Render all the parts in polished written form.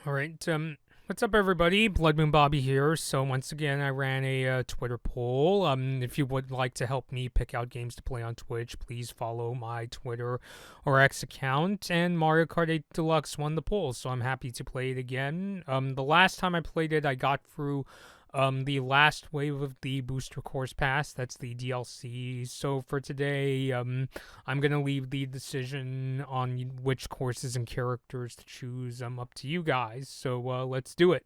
Alright, what's up everybody? Blood Moon Bobby here. So once again, I ran a Twitter poll. If you would like to help me pick out games to play on Twitch, please follow my Twitter or X account. And Mario Kart 8 Deluxe won the poll, so I'm happy to play it again. The last time I played it, I got through the last wave of the Booster Course Pass. That's the DLC. So for today, I'm gonna leave the decision on which courses and characters to choose up to you guys. So let's do it.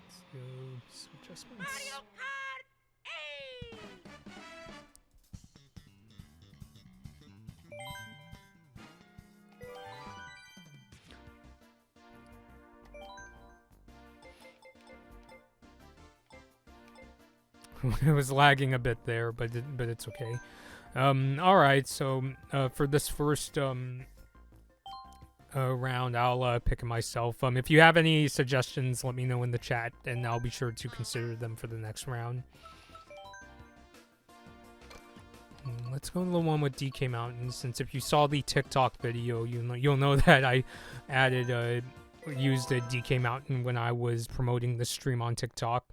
Let's do some adjustments. Mario Kart 8! It was lagging a bit there, but it's okay. All right. So for this first round, I'll pick it myself. If you have any suggestions, let me know in the chat, and I'll be sure to consider them for the next round. Let's go to the one with DK Mountain, since if you saw the TikTok video, you'll know that I added used a DK Mountain when I was promoting the stream on TikTok.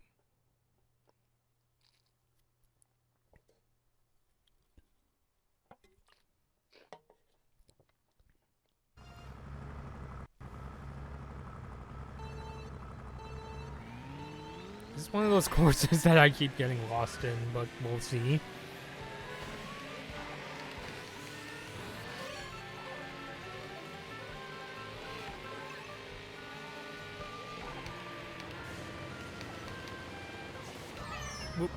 This is one of those courses that I keep getting lost in, but we'll see. Whoop.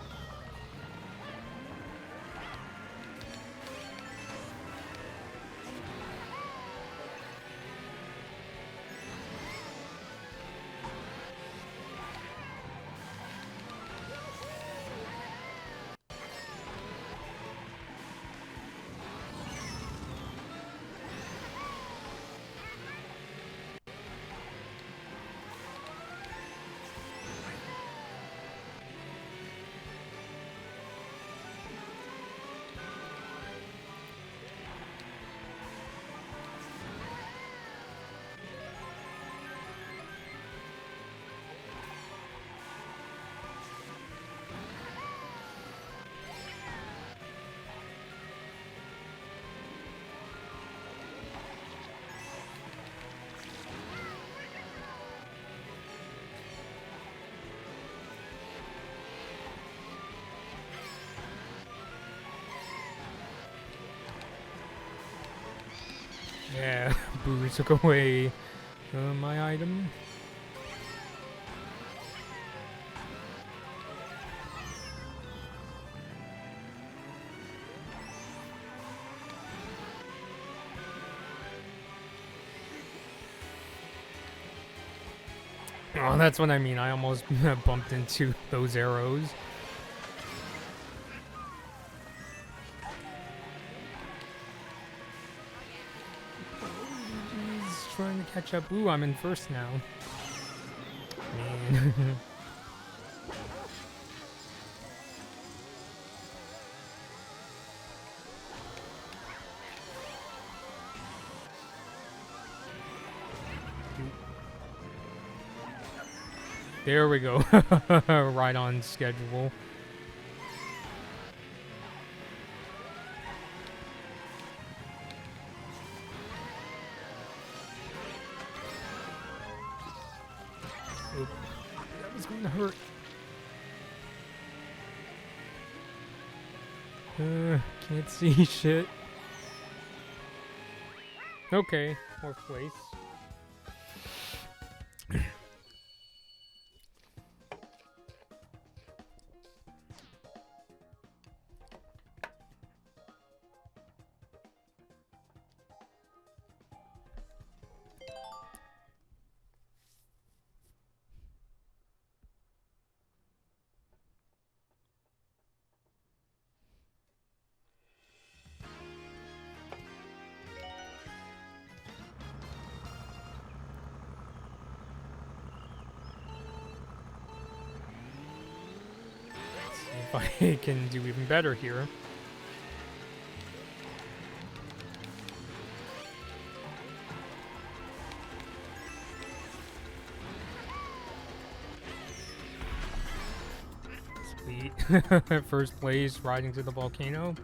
Yeah, Boo took away my item. Oh, that's what I mean. I almost bumped into those arrows. He's trying to catch up. Ooh, I'm in first now. Man. There we go. Right on schedule. Oop. That was going to hurt. Can't see shit. Okay, fourth place. if I can do even better here. Sweet. First place, riding to the volcano.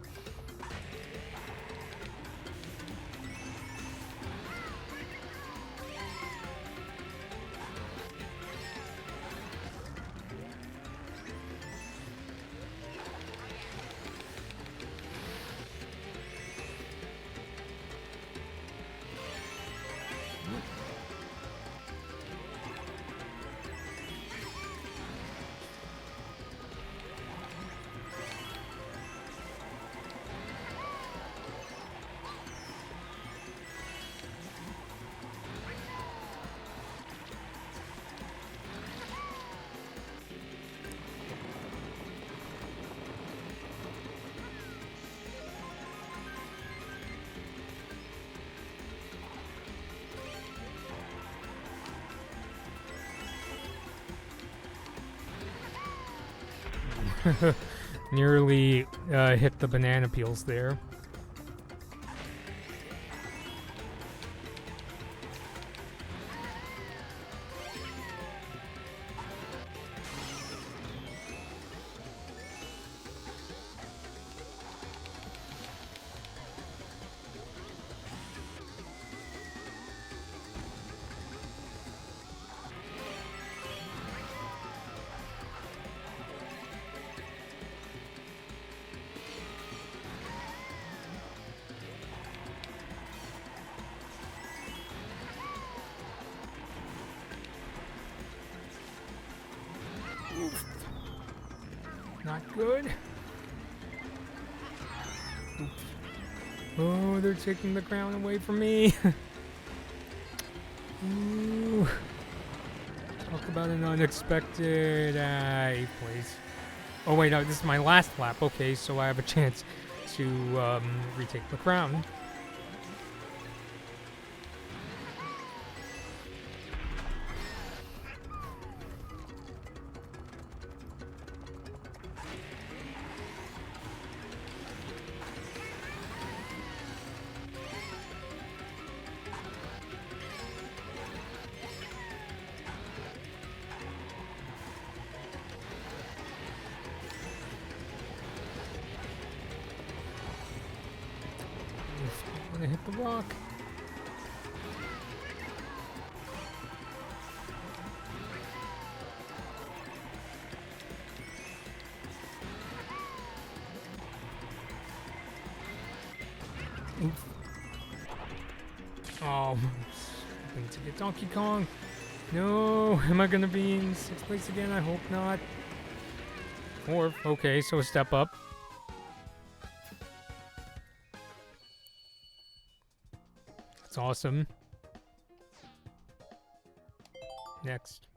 Nearly hit the banana peels there. Oof. Not good. Oops. Oh, they're taking the crown away from me. Ooh. Talk about an unexpected 8th place. Oh wait, no, this is my last lap. Okay, so I have a chance to retake the crown. I'm gonna hit the rock. Oops. Oh, hoping to get Donkey Kong. No, am I gonna be in 6th place again? I hope not. Or, okay, so a step up. That's awesome. Next.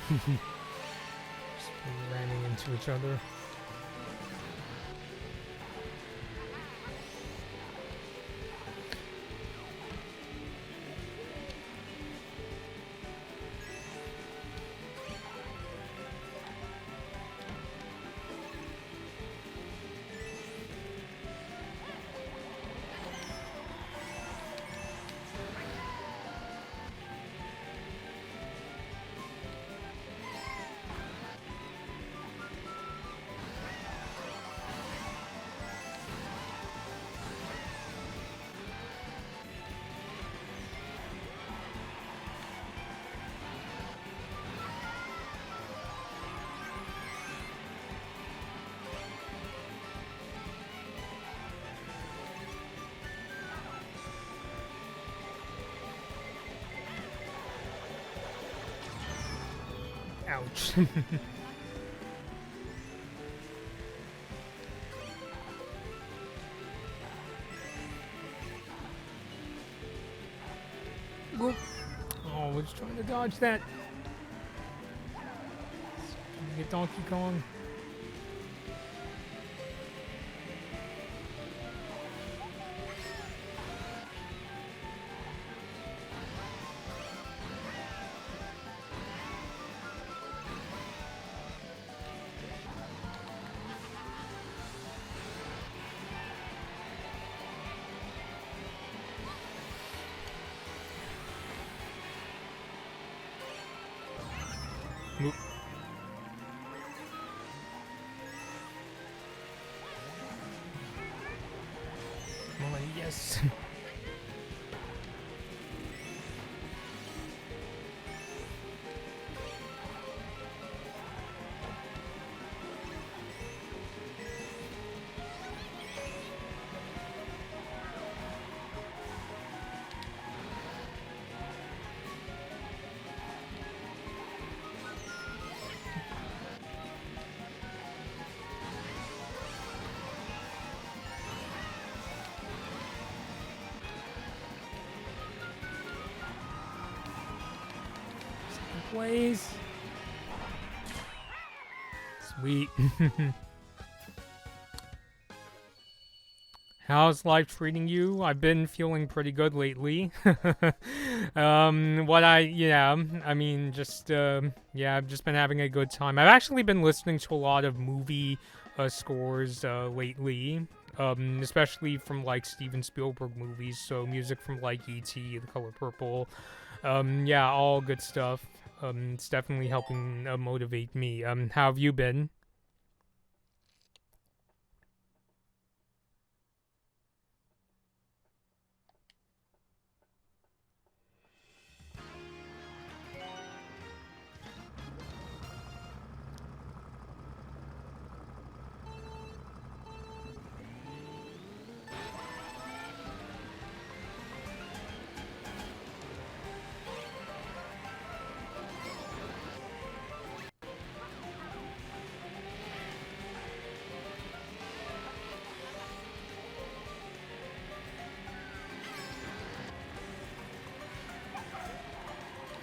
Just ramming into each other. Ouch. was trying to dodge that. Get Donkey Kong. Oop. Come on, yes. Please. Sweet. How's life treating you? I've been feeling pretty good lately. I mean, yeah, I've just been having a good time. I've actually been listening to a lot of movie scores lately, especially from like Steven Spielberg movies. So music from like E.T., The Color Purple, yeah, all good stuff. It's definitely helping motivate me. How have you been?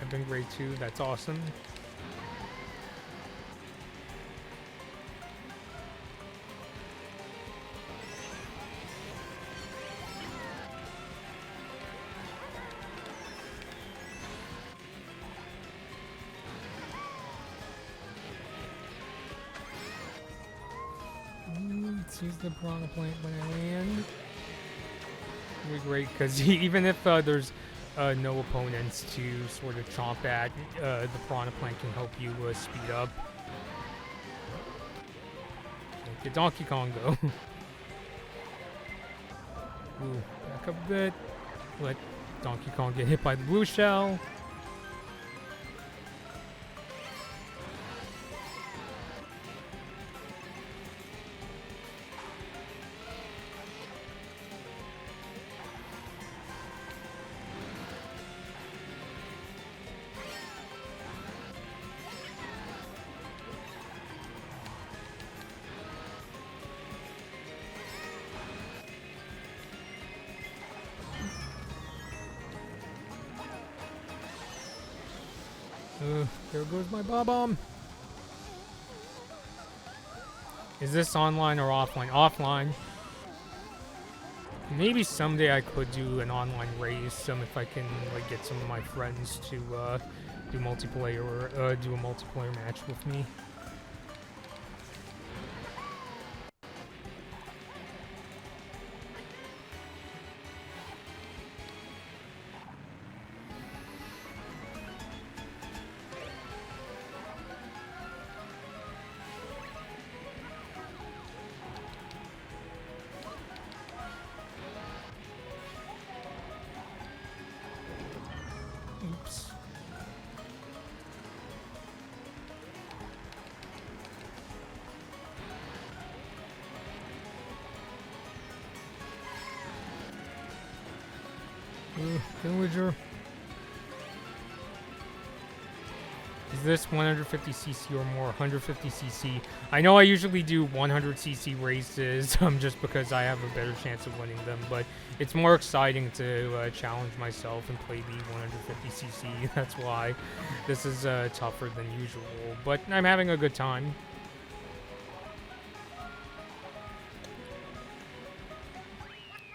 I've been great too. That's awesome. Let's use the piranha plant when I land. It'll be great because even if there's no opponents to sort of chomp at, the piranha plant can help you speed up. Get Donkey Kong go. Ooh, back up a bit. Let Donkey Kong get hit by the blue shell. There goes my bomb. Is this online or offline? Offline. Maybe someday I could do an online race, if I can like get some of my friends to do multiplayer or do a multiplayer match with me. Oops. Villager. Is this 150cc or more? 150cc. I know I usually do 100cc races just because I have a better chance of winning them, but it's more exciting to challenge myself and play the 150cc. That's why this is tougher than usual, but I'm having a good time.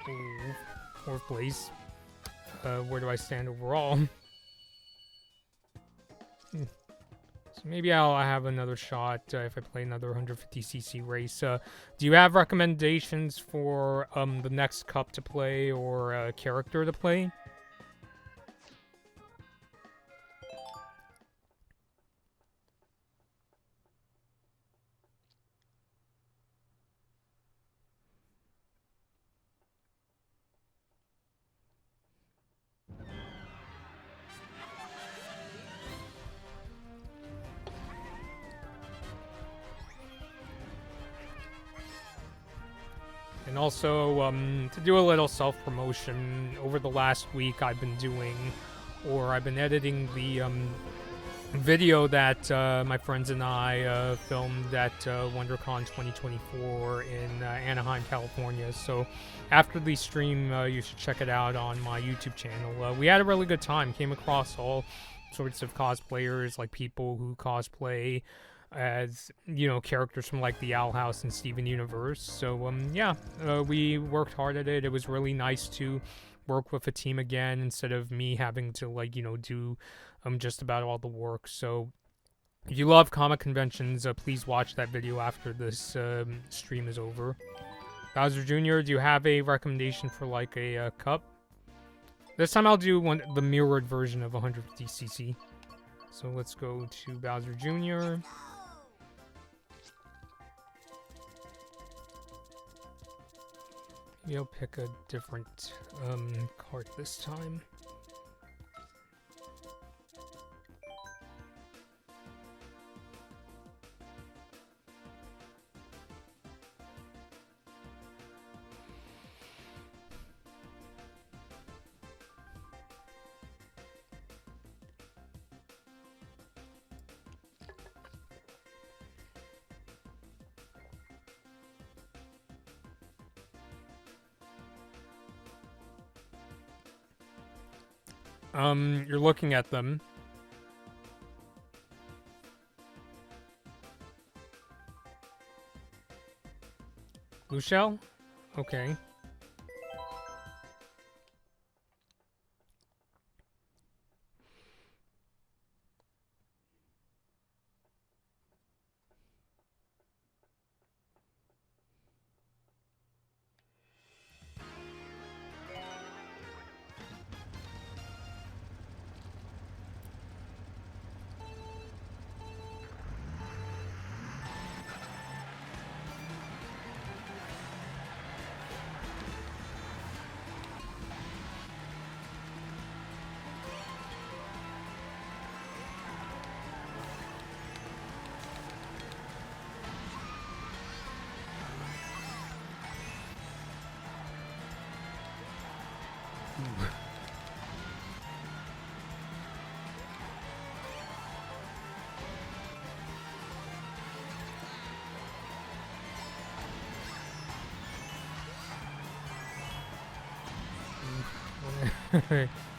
Ooh, fourth place. Where do I stand overall? So maybe I'll have another shot if I play another 150cc race. Do you have recommendations for the next cup to play or character to play? And also, to do a little self-promotion, over the last week I've been editing the video that my friends and I filmed at WonderCon 2024 in Anaheim, California. So after the stream, you should check it out on my YouTube channel. We had a really good time, came across all sorts of cosplayers, like people who cosplay as, you know, characters from like the Owl House and Steven Universe. So yeah, we worked hard at it. It was really nice to work with a team again instead of me having to, like, you know, do just about all the work. So if you love comic conventions, please watch that video after this stream is over. Bowser Jr., do you have a recommendation for like a cup? This time I'll do the mirrored version of 150cc. So let's go to Bowser Jr. Maybe I'll pick a different cart this time. You're looking at them. Blue shell? Okay.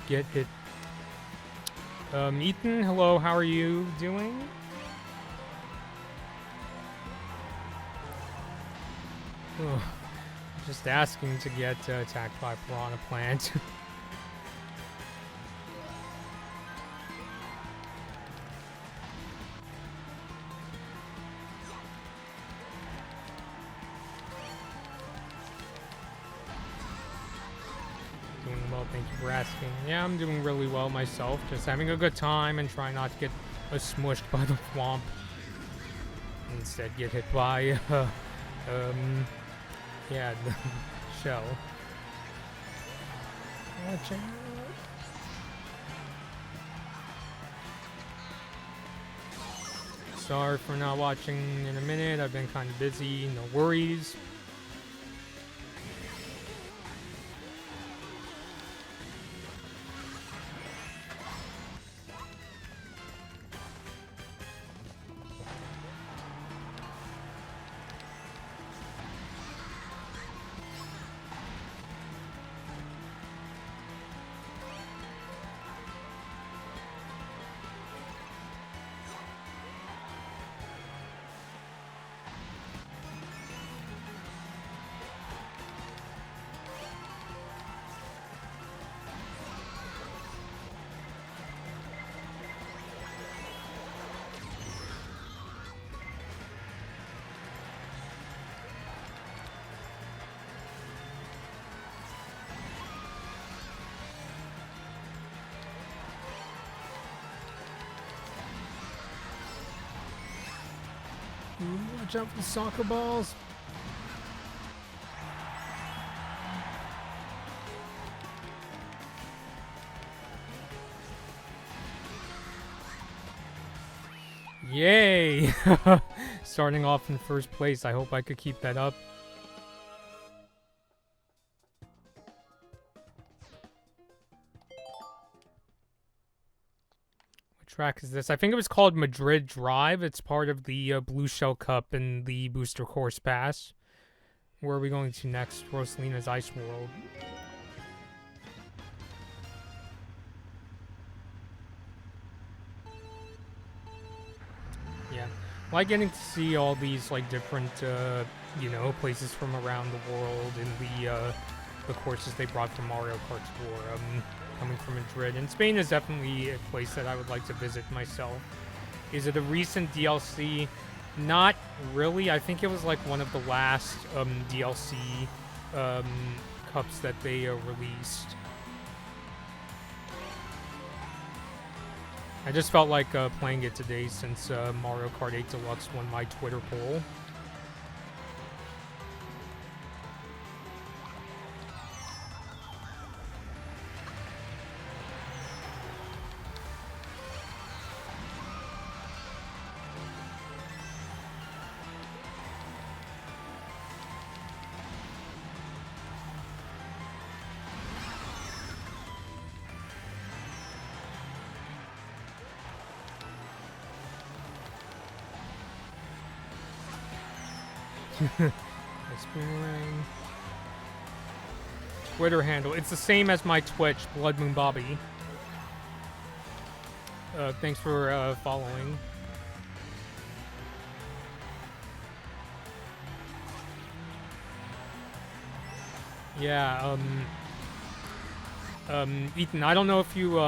Get hit. Ethan, hello, how are you doing? Oh, just asking to get attacked by Piranha Plant. Doing well, thank you for asking. Yeah, I'm doing really well myself. Just having a good time and trying not to get smushed by the swamp. Instead, get hit by, yeah, the shell. Watch out. Sorry for not watching in a minute. I've been kind of busy. No worries. Ooh, watch out for the soccer balls. Yay! Starting off in first place. I hope I could keep that up. What track is this? I think it was called Madrid Drive. It's part of the Blue Shell Cup and the Booster Course Pass. Where are we going to next? Rosalina's Ice World. Yeah. I like getting to see all these like different, you know, places from around the world and the courses they brought from Mario Kart Tour. Coming from Madrid, and Spain is definitely a place that I would like to visit myself. Is it a recent DLC? Not really. I think it was like one of the last DLC cups that they released. I just felt like playing it today since Mario Kart 8 Deluxe won my Twitter poll. Nice boomerang. Twitter handle. It's the same as my Twitch, Blood Moon Bobby. Thanks for following. Yeah, Ethan, I don't know if you,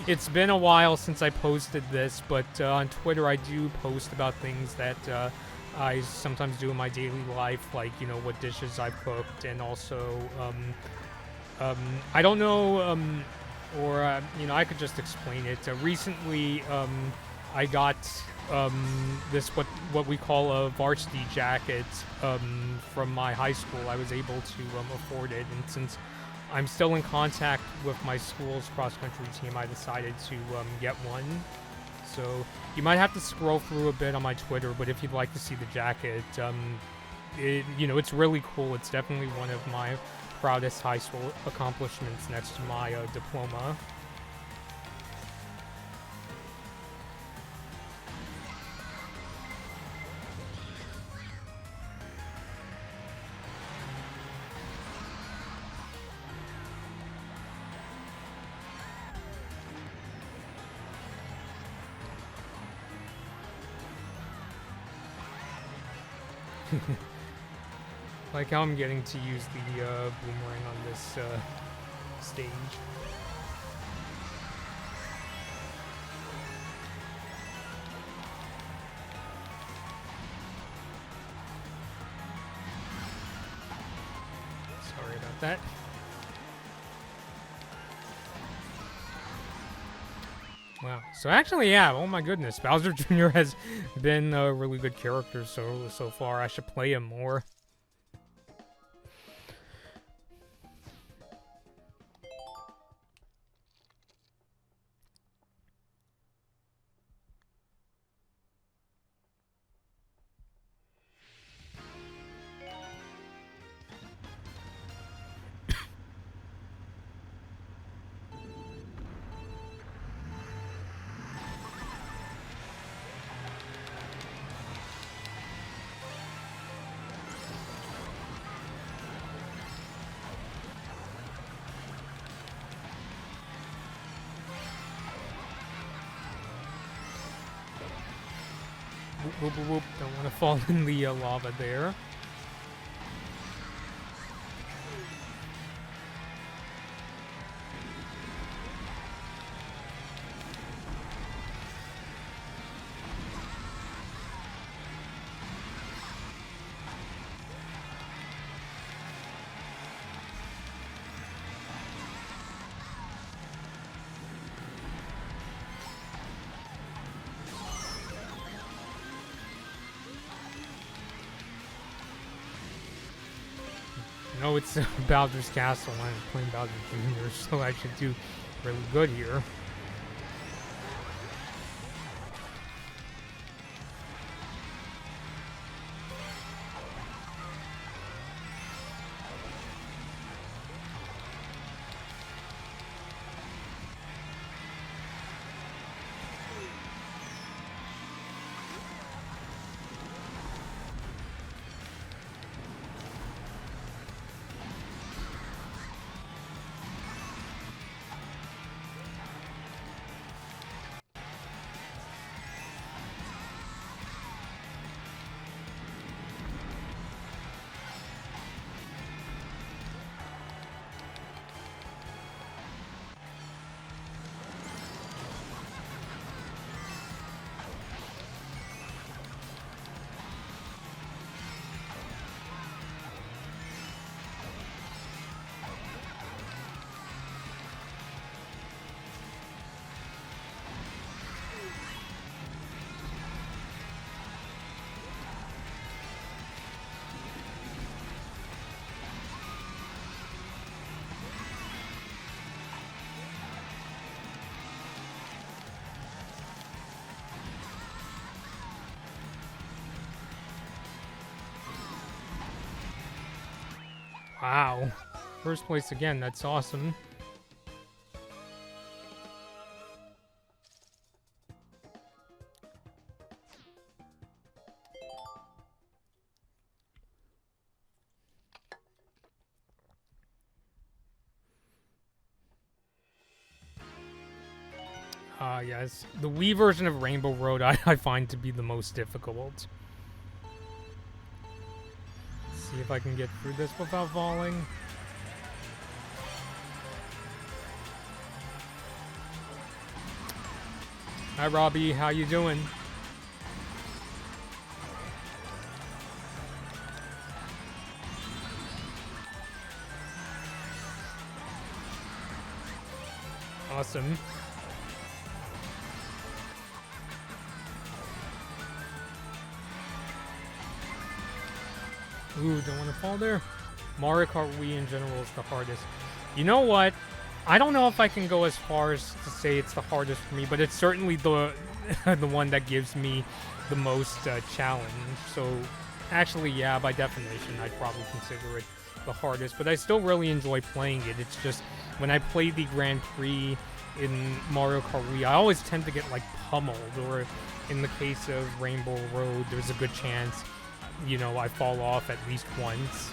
it's been a while since I posted this, but on Twitter I do post about things that I sometimes do in my daily life, like, you know, what dishes I've cooked, and also, I don't know, or, you know, I could just explain it. Recently, I got, this, what we call a varsity jacket, from my high school. I was able to, afford it, and since I'm still in contact with my school's cross-country team, I decided to, get one. So you might have to scroll through a bit on my Twitter, but if you'd like to see the jacket, you know, it's really cool. It's definitely one of my proudest high school accomplishments next to my diploma. Like how I'm getting to use the boomerang on this stage. Sorry about that. Wow. So actually, yeah. Oh my goodness, Bowser Jr. has been a really good character so far. I should play him more. Whoop, whoop, whoop. Don't want to fall in the lava there. Oh, it's Bowser's Castle. I'm playing Bowser Jr., so I should do really good here. Wow. First place again, that's awesome. Yes. The Wii version of Rainbow Road I find to be the most difficult. See if I can get through this without falling. Hi Robbie, how you doing? Awesome. Ooh, don't want to fall there. Mario Kart Wii in general is the hardest. You know what? I don't know if I can go as far as to say it's the hardest for me, but it's certainly the the one that gives me the most challenge. So, actually, yeah, by definition, I'd probably consider it the hardest. But I still really enjoy playing it. It's just when I play the Grand Prix in Mario Kart Wii, I always tend to get like pummeled. Or in the case of Rainbow Road, there's a good chance, you know, I fall off at least once.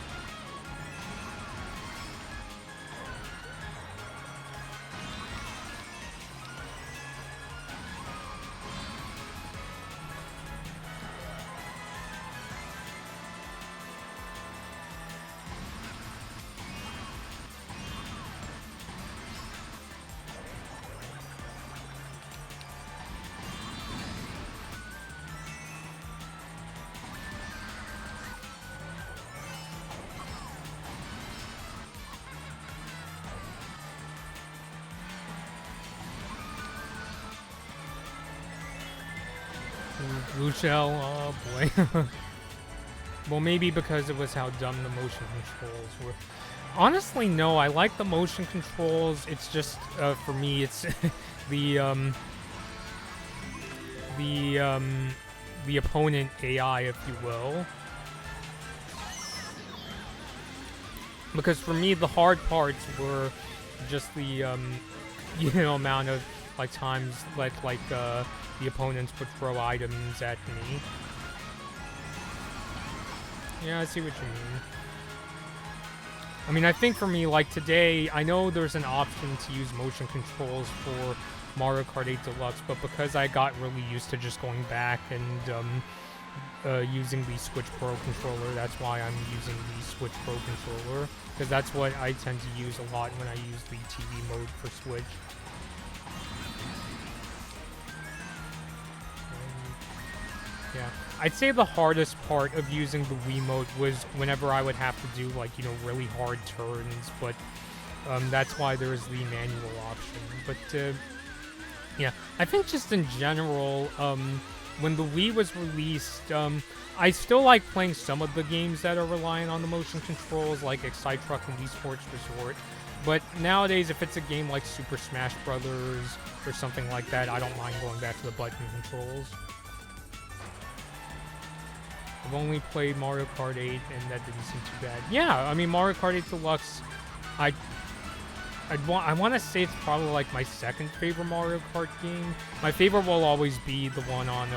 Blue shell, oh boy. Well, maybe because it was how dumb the motion controls were. Honestly, no, I like the motion controls. It's just, for me, it's the, the opponent AI, if you will. Because for me, the hard parts were just the, you know, amount of, like, times, the opponents would throw items at me. Yeah, I see what you mean. I mean, I think for me, like today, I know there's an option to use motion controls for Mario Kart 8 Deluxe, but because I got really used to just going back and using the Switch Pro controller, that's why I'm using the Switch Pro controller, because that's what I tend to use a lot when I use the TV mode for Switch. Yeah, I'd say the hardest part of using the Wiimote was whenever I would have to do, like, you know, really hard turns, but that's why there's the manual option. But yeah, I think just in general, when the Wii was released, I still like playing some of the games that are reliant on the motion controls, like Excite Truck and Wii Sports Resort. But nowadays, if it's a game like Super Smash Brothers or something like that, I don't mind going back to the button controls. I've only played Mario Kart 8, and that didn't seem too bad. Yeah, I mean, Mario Kart 8 Deluxe, I want to say it's probably like my second favorite Mario Kart game. My favorite will always be the one on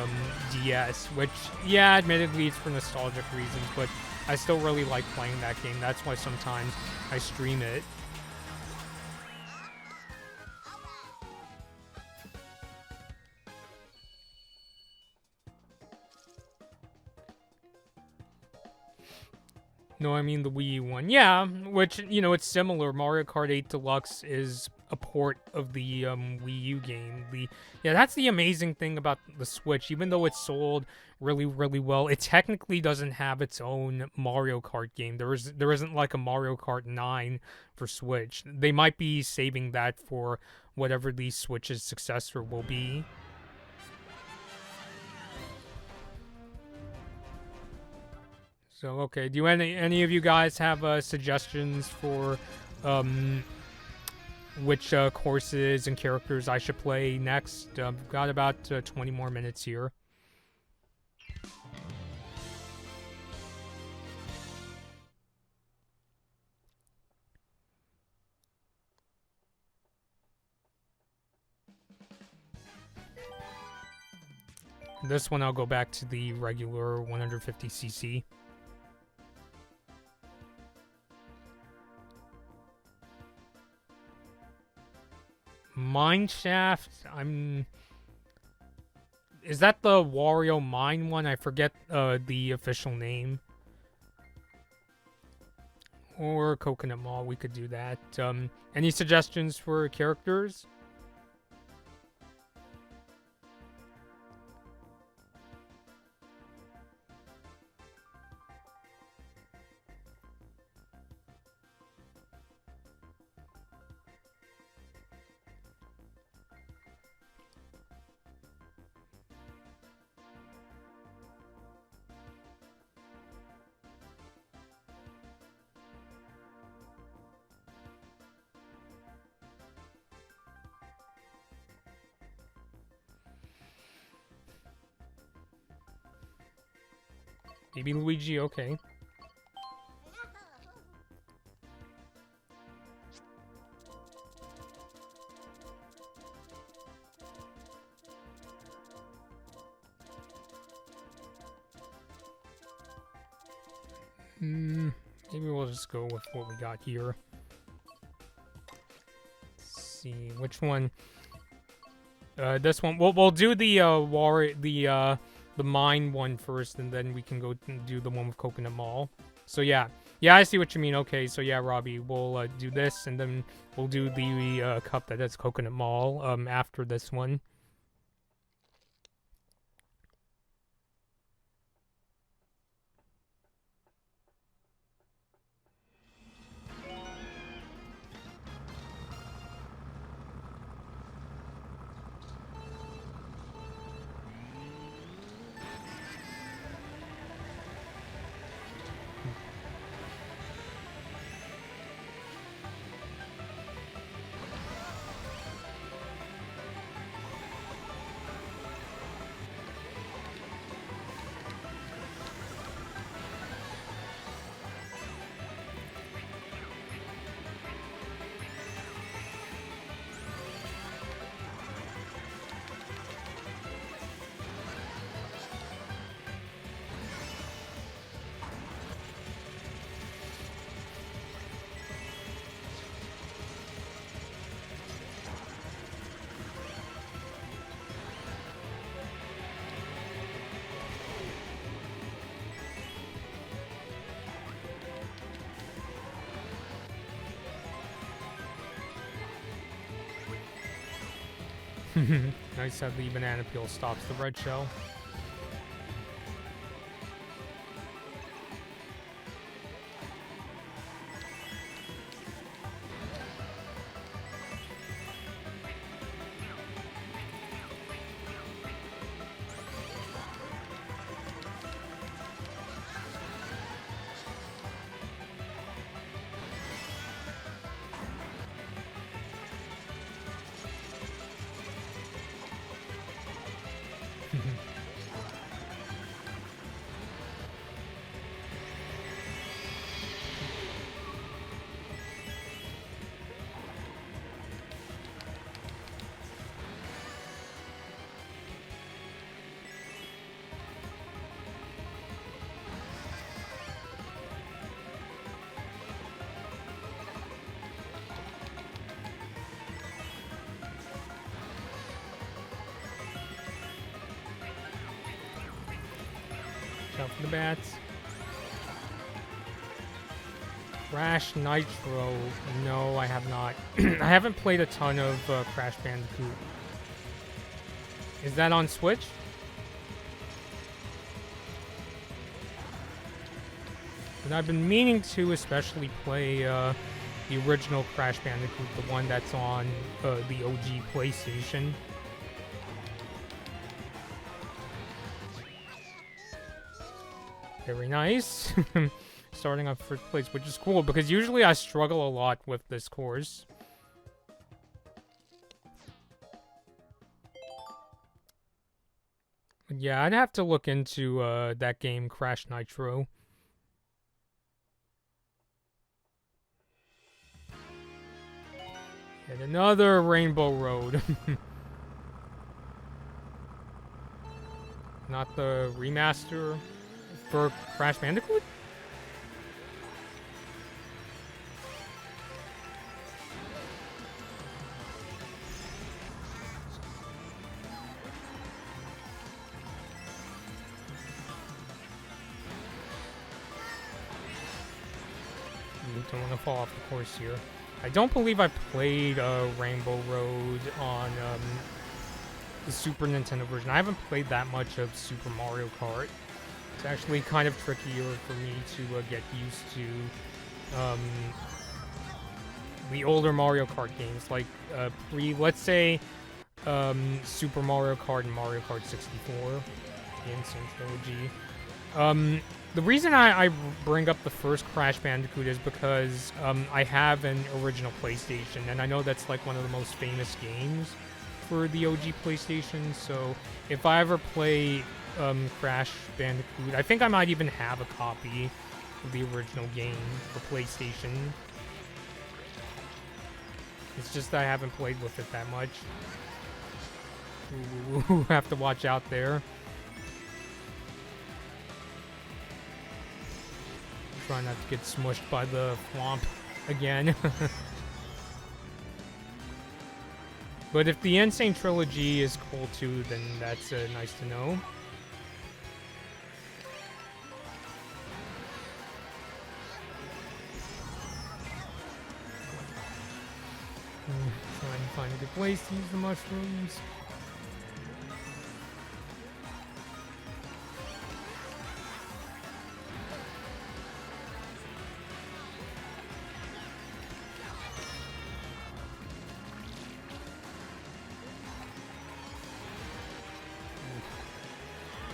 DS, which, yeah, admittedly it's for nostalgic reasons, but I still really like playing that game. That's why sometimes I stream it. No, I mean the Wii U one. Yeah, which, you know, it's similar. Mario Kart 8 Deluxe is a port of the Wii U game. Yeah, that's the amazing thing about the Switch. Even though it's sold really, really well, it technically doesn't have its own Mario Kart game. There isn't like a Mario Kart 9 for Switch. They might be saving that for whatever the Switch's successor will be. So, okay, do any of you guys have suggestions for which courses and characters I should play next? I've got about 20 more minutes here. This one I'll go back to the regular 150cc. Mineshaft, is that the Wario Mine one? I forget the official name. Or Coconut Mall, we could do that. Any suggestions for characters? Maybe Luigi, okay. Maybe we'll just go with what we got here. Let's see, which one? This one. We'll do the the mine one first, and then we can go and do the one with Coconut Mall. So yeah, I see what you mean. Okay, so yeah, Robbie, we'll do this, and then we'll do the cup that has Coconut Mall after this one. Nice how the banana peel stops the red shell. the bats. Crash Nitro. No, I have not. I haven't played a ton of Crash Bandicoot. Is that on Switch? And I've been meaning to especially play the original Crash Bandicoot, the one that's on the OG PlayStation. Very nice. Starting off first place, which is cool because usually I struggle a lot with this course. But yeah, I'd have to look into that game, Crash Nitro. And another Rainbow Road. Not the remaster for Crash Bandicoot? Don't want to fall off the course here. I don't believe I played Rainbow Road on the Super Nintendo version. I haven't played that much of Super Mario Kart. It's actually kind of trickier for me to get used to the older Mario Kart games, like let's say, Super Mario Kart and Mario Kart 64, the Insane Trilogy. The reason I bring up the first Crash Bandicoot is because I have an original PlayStation, and I know that's like one of the most famous games for the OG PlayStation, so if I ever play Crash Bandicoot, I think I might even have a copy of the original game for PlayStation. It's just I haven't played with it that much. Ooh, have to watch out there. Try not to get smushed by the swamp again. But if the Insane Trilogy is cool too, then that's nice to know. Trying to find a good place to use the mushrooms.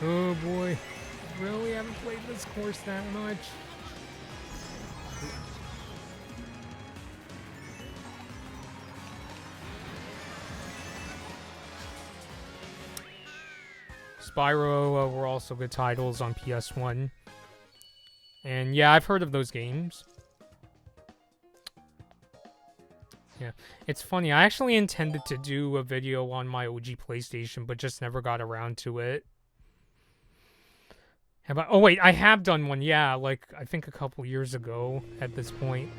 Oh boy, really haven't played this course that much. Spyro were also good titles on PS1. And yeah, I've heard of those games. Yeah, it's funny, I actually intended to do a video on my OG PlayStation, but just never got around to it. Oh wait, I have done one, yeah, like, I think a couple years ago at this point.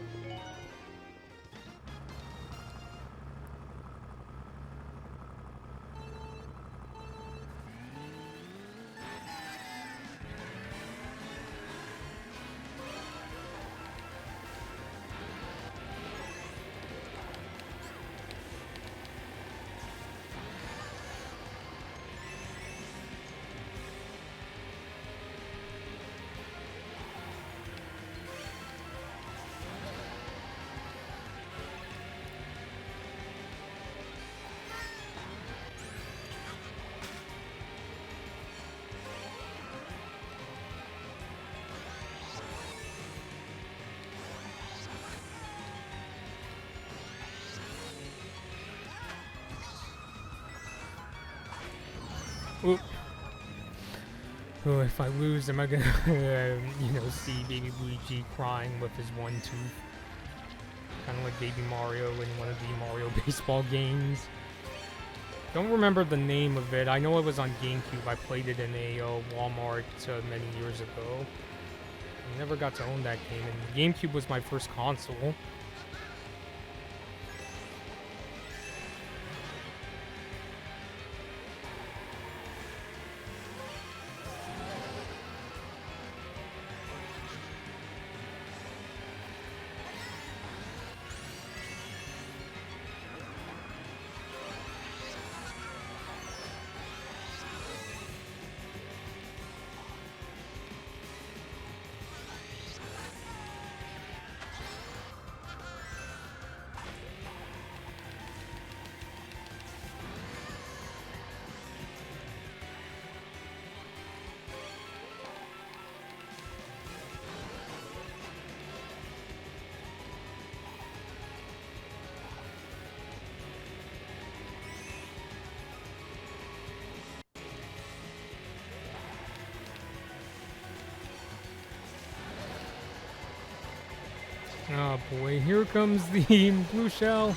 Oop. Oh, if I lose, am I gonna, see Baby Luigi crying with his one tooth? Kind of like Baby Mario in one of the Mario baseball games. Don't remember the name of it. I know it was on GameCube. I played it in a Walmart many years ago. I never got to own that game, and GameCube was my first console. Oh boy, here comes the blue shell.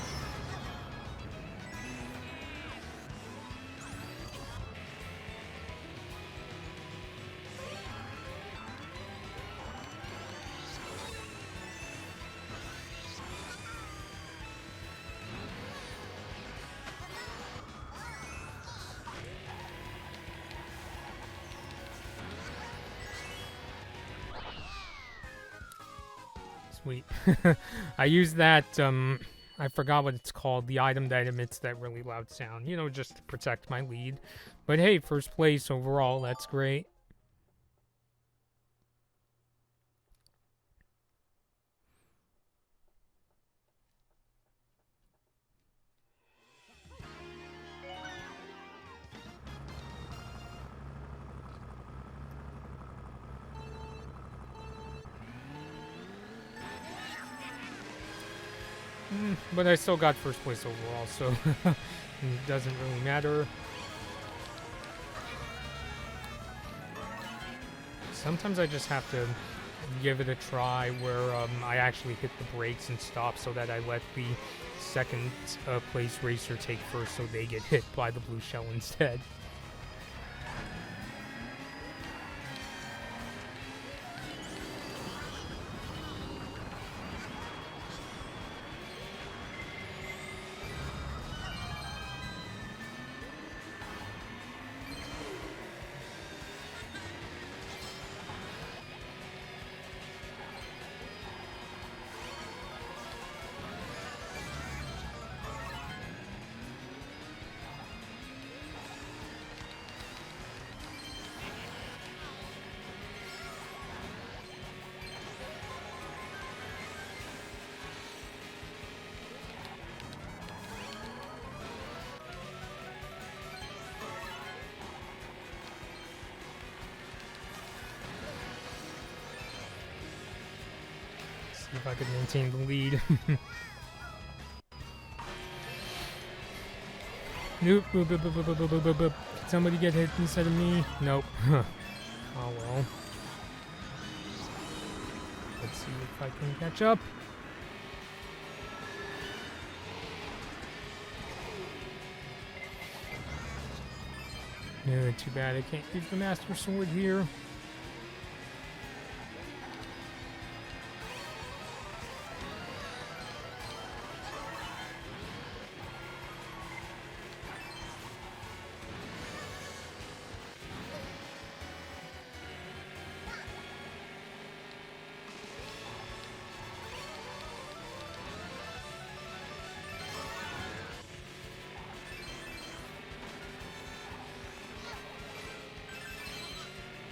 Sweet. I use that, I forgot what it's called, the item that emits that really loud sound, you know, just to protect my lead. But hey, first place overall, that's great. But I still got first place overall, so it doesn't really matter. Sometimes I just have to give it a try where I actually hit the brakes and stop so that I let the second place racer take first so they get hit by the blue shell instead. See if I could maintain the lead. Nope. Boop, boop, boop, boop, boop, boop, boop, boop. Did somebody get hit instead of me? Nope. Oh well. Let's see if I can catch up. No, too bad I can't use the Master Sword here.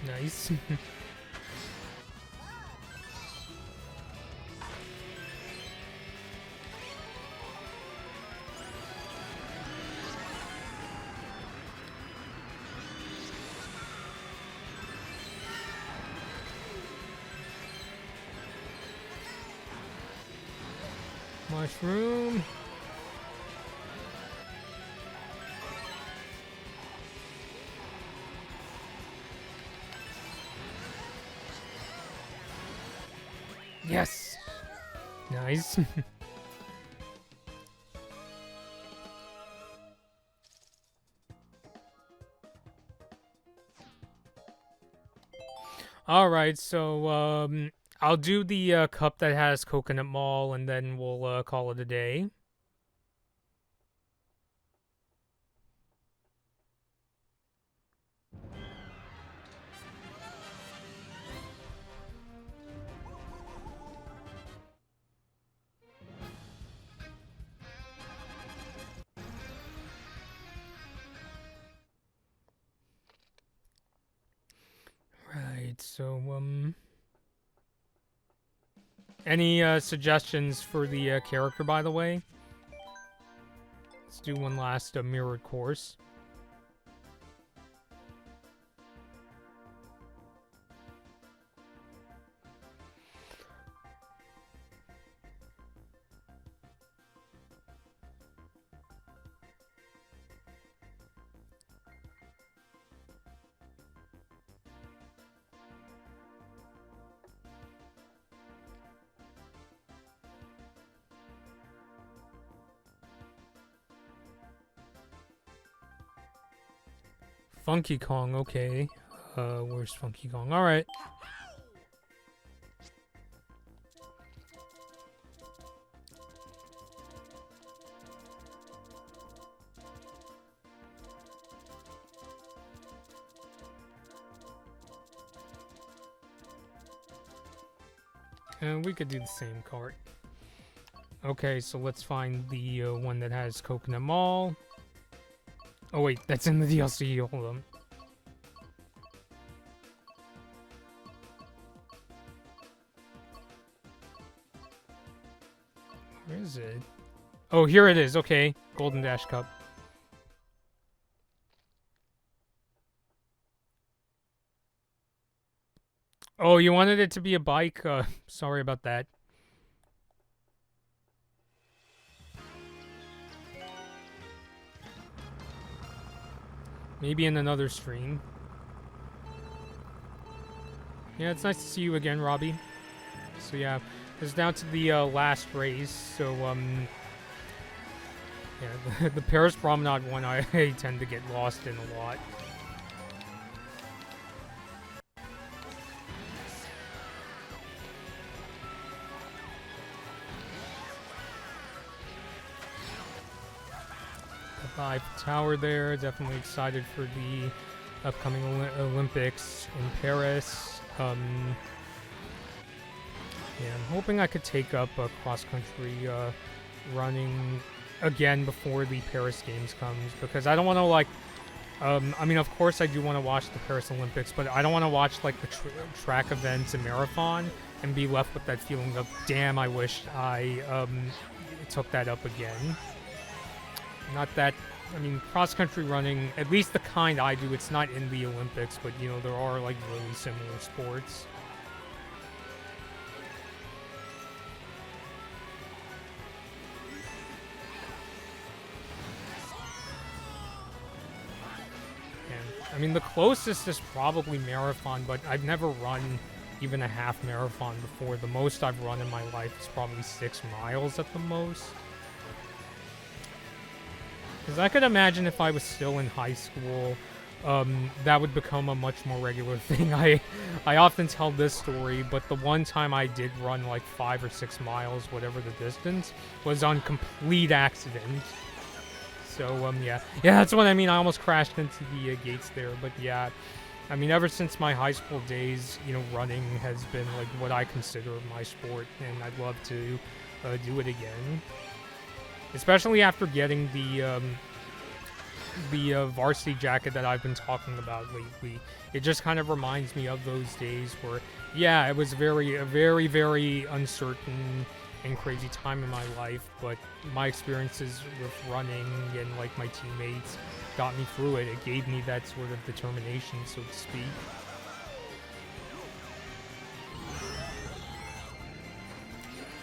Nice. Mushroom. Yes. Nice. All right, so I'll do the cup that has Coconut Mall, and then we'll call it a day. Right, so any suggestions for the character, by the way? Let's do one last mirrored course. Funky Kong, okay. Where's Funky Kong? Alright. And we could do the same cart. Okay, so let's find the one that has Coconut Mall. Oh wait, that's in the DLC, hold on. Where is it? Oh, here it is, okay. Golden Dash Cup. Oh, you wanted it to be a bike? Sorry about that. Maybe in another stream. Yeah, it's nice to see you again, Robbie. So yeah, it's down to the last race. So yeah, the Paris Promenade one I tend to get lost in a lot. The Eiffel Tower there. Definitely excited for the upcoming Olympics in Paris. Yeah, I'm hoping I could take up cross-country running again before the Paris Games comes, because I don't want to, like, I mean, of course I do want to watch the Paris Olympics, but I don't want to watch, like, the track events and marathon and be left with that feeling of, damn, I wish I took that up again. Not that, I mean, cross-country running, at least the kind I do, it's not in the Olympics, but, you know, there are, like, really similar sports. I mean, the closest is probably marathon, but I've never run even a half marathon before. The most I've run in my life is probably 6 miles at the most. Because I could imagine if I was still in high school, that would become a much more regular thing. I often tell this story, but the one time I did run like 5 or 6 miles, whatever the distance, was on complete accident. So, yeah, that's what I mean. I almost crashed into the gates there, but yeah, I mean, ever since my high school days, you know, running has been like what I consider my sport, and I'd love to do it again. Especially after getting the varsity jacket that I've been talking about lately. It just kind of reminds me of those days where, yeah, it was a very, very uncertain and crazy time in my life, but my experiences with running and like my teammates got me through it. It gave me that sort of determination, so to speak.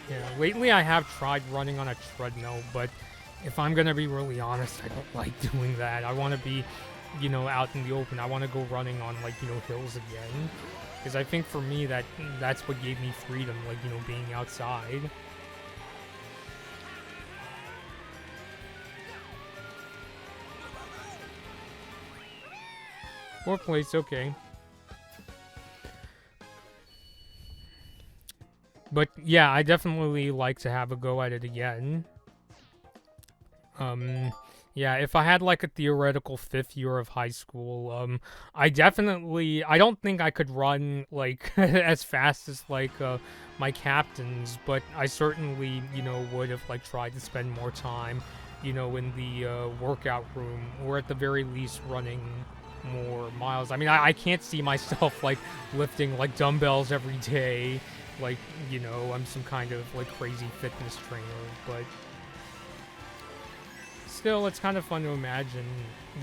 Yeah, lately I have tried running on a treadmill, but if I'm gonna be really honest, I don't like doing that. I want to be, you know, out in the open. I want to go running on, like, you know, hills again, because I think for me that's what gave me freedom, like, you know, being outside. Fourth place, okay. But yeah, I definitely like to have a go at it again. Yeah, if I had like a theoretical 5th year of high school, I don't think I could run like as fast as like my captains, but I certainly, you know, would have like tried to spend more time, you know, in the workout room, or at the very least running more miles. I mean, I can't see myself like lifting like dumbbells every day, like, you know, I'm some kind of like crazy fitness trainer, but still, it's kind of fun to imagine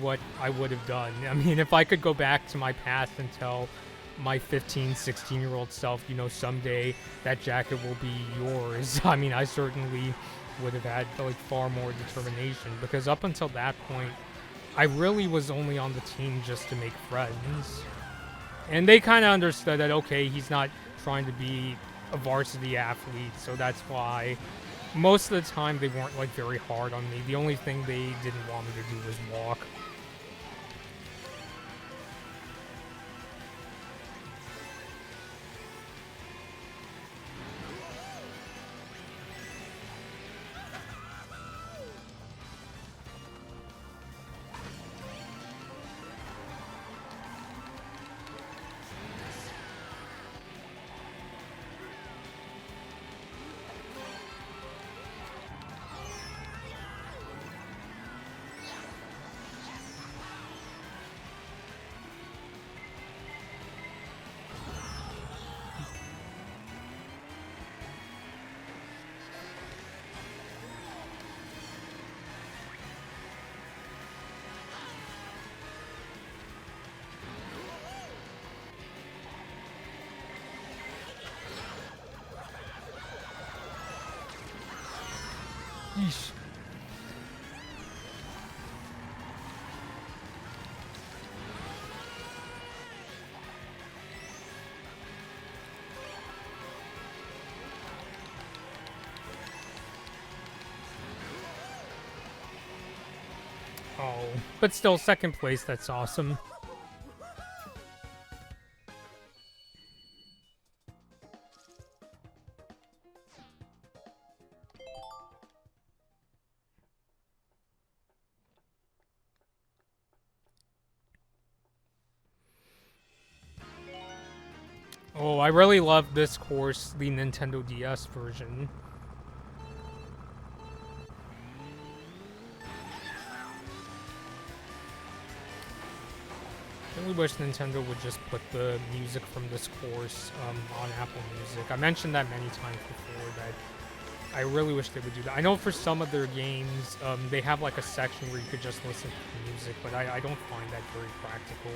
what I would have done. I mean, if I could go back to my past and tell my 15, 16-year-old self, you know, someday that jacket will be yours, I mean, I certainly would have had like far more determination, because up until that point, I really was only on the team just to make friends. And they kind of understood that, okay, he's not trying to be a varsity athlete, so that's why most of the time they weren't like very hard on me. The only thing they didn't want me to do was walk. Yeesh. Oh, but still, second place, that's awesome. Oh, I really love this course, the Nintendo DS version. I really wish Nintendo would just put the music from this course on Apple Music. I mentioned that many times before, that I really wish they would do that. I know for some of their games, they have like a section where you could just listen to the music, but I don't find that very practical.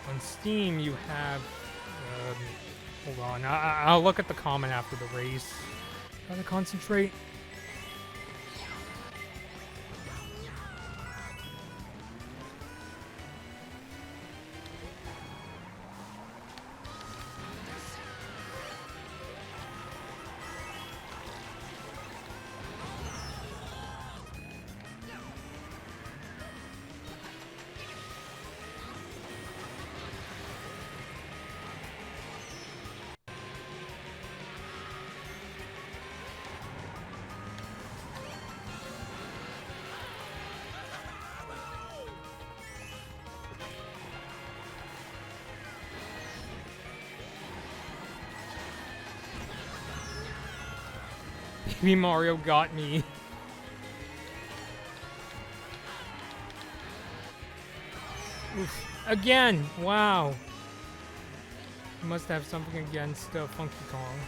On Steam, you have. Hold on, I'll look at the comment after the race. Gotta concentrate. Baby Mario got me. Oof. Again! Wow. You must have something against Funky Kong.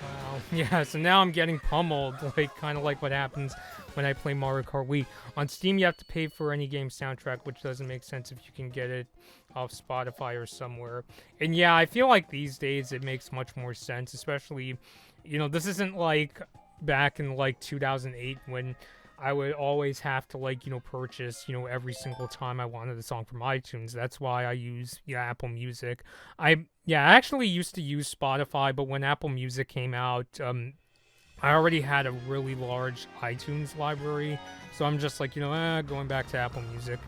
Wow. Yeah, so now I'm getting pummeled, like kind of like what happens when I play Mario Kart Wii. On Steam, you have to pay for any game soundtrack, which doesn't make sense if you can get it off Spotify or somewhere. And yeah, I feel like these days it makes much more sense, especially, you know, this isn't like back in like 2008 when I would always have to like, you know, purchase, you know, every single time I wanted a song from iTunes. That's why I use Apple Music. I actually used to use Spotify, but when Apple Music came out, I already had a really large iTunes library, so I'm just like, you know, going back to Apple Music.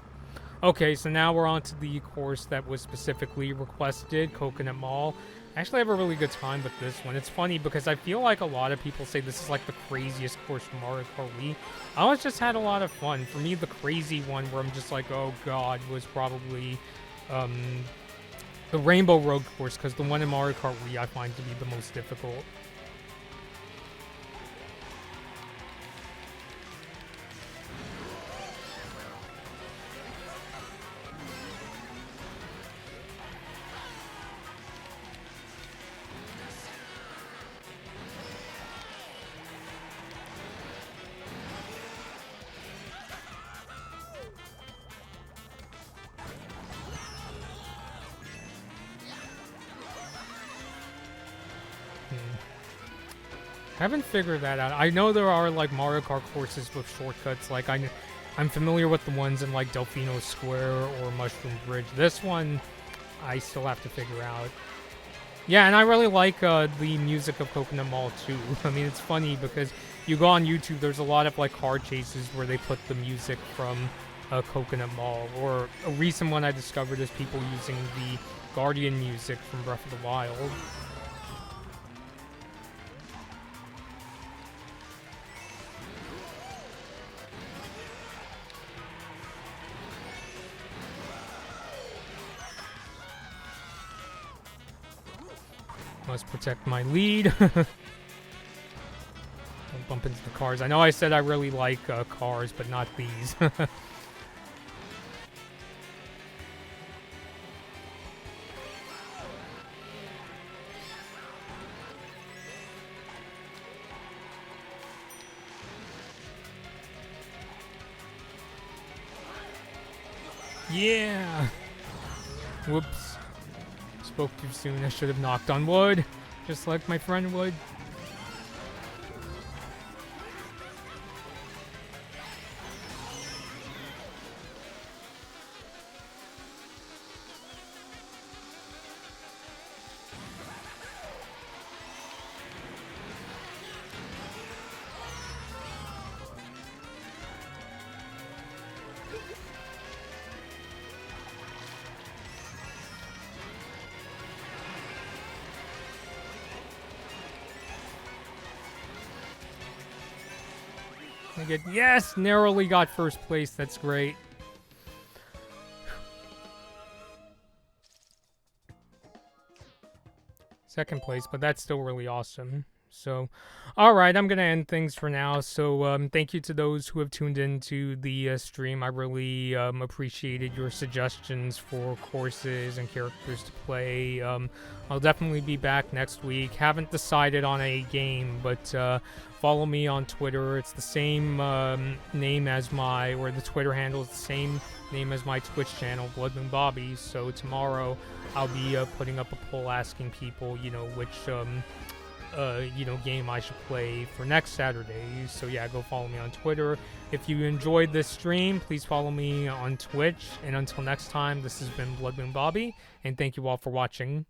Okay, so now we're on to the course that was specifically requested, Coconut Mall. I actually have a really good time with this one. It's funny because I feel like a lot of people say this is like the craziest course from Mario Kart Wii. I always just had a lot of fun. For me, the crazy one where I'm just like, oh god, was probably the Rainbow Road course, because the one in Mario Kart Wii I find to be the most difficult. Haven't figured that out. I know there are like Mario Kart courses with shortcuts. Like I'm familiar with the ones in like Delfino Square or Mushroom Bridge. This one, I still have to figure out. Yeah, and I really like the music of Coconut Mall too. I mean, it's funny because you go on YouTube, there's a lot of like car chases where they put the music from Coconut Mall. Or a recent one I discovered is people using the Guardian music from Breath of the Wild. Must protect my lead. Don't bump into the cars. I know I said I really like cars, but not these. Yeah! Whoops. Spoke too soon. I should have knocked on wood, just like my friend would. Yes, narrowly got first place. That's great. Second place, but that's still really awesome. So, all right, I'm gonna end things for now. So, thank you to those who have tuned into the stream. I really appreciated your suggestions for courses and characters to play. I'll definitely be back next week. Haven't decided on a game, but follow me on Twitter. It's the same name as or the Twitter handle is the same name as my Twitch channel, Blood Moon Bobby. So tomorrow I'll be putting up a poll asking people, which game I should play for next Saturday. So yeah, go follow me on Twitter. If you enjoyed this stream, please follow me on Twitch. And until next time, this has been Blood Moon Bobby, and thank you all for watching.